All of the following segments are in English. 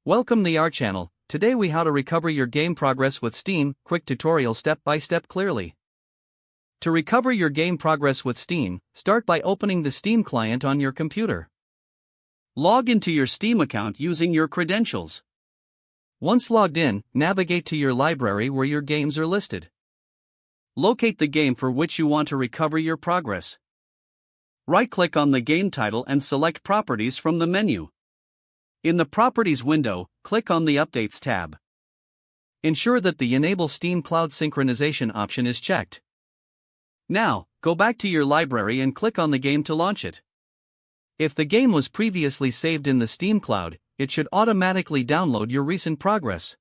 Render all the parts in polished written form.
Welcome to our channel. Today we how to recover your game progress with Steam, quick tutorial step by step clearly. To recover your game progress with Steam, start by opening the Steam client on your computer. Log into your Steam account using your credentials. Once logged in, navigate to your library where your games are listed. Locate the game for which you want to recover your progress. Right-click on the game title and select Properties from the menu. In the Properties window, click on the Updates tab. Ensure that the Enable Steam Cloud Synchronization option is checked. Now, go back to your library and click on the game to launch it. If the game was previously saved in the Steam Cloud, it should automatically download your recent progress.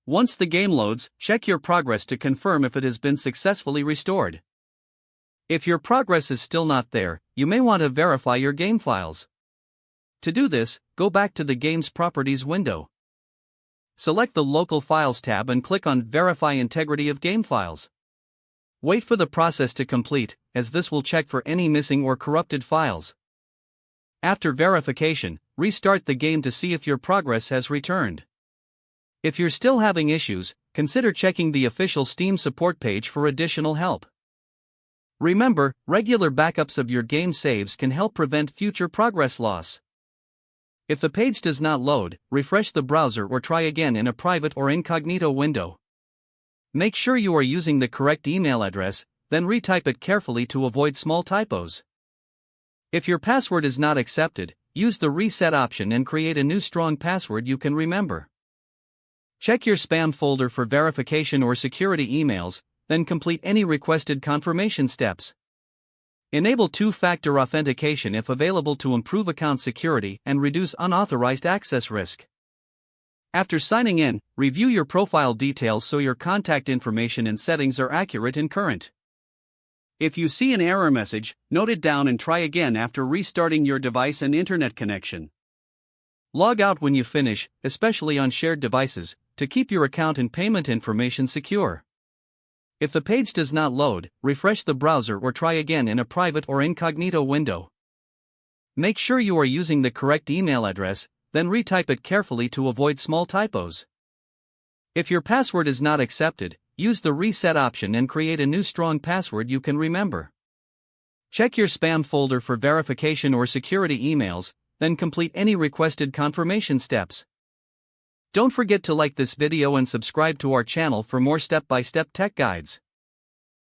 Once the game loads, check your progress to confirm if it has been successfully restored. If your progress is still not there, you may want to verify your game files. To do this, go back to the Game's Properties window. Select the Local Files tab and click on Verify Integrity of Game Files. Wait for the process to complete, as this will check for any missing or corrupted files. After verification, restart the game to see if your progress has returned. If you're still having issues, consider checking the official Steam support page for additional help. Remember, regular backups of your game saves can help prevent future progress loss. If the page does not load, refresh the browser or try again in a private or incognito window. Make sure you are using the correct email address, then retype it carefully to avoid small typos. If your password is not accepted, use the reset option and create a new strong password you can remember. Check your spam folder for verification or security emails, then complete any requested confirmation steps. Enable two-factor authentication if available to improve account security and reduce unauthorized access risk. After signing in, review your profile details so your contact information and settings are accurate and current. If you see an error message, note it down and try again after restarting your device and internet connection. Log out when you finish, especially on shared devices, to keep your account and payment information secure. If the page does not load, refresh the browser or try again in a private or incognito window. Make sure you are using the correct email address, then retype it carefully to avoid small typos. If your password is not accepted, use the reset option and create a new strong password you can remember. Check your spam folder for verification or security emails, then complete any requested confirmation steps. Don't forget to like this video and subscribe to our channel for more step-by-step tech guides.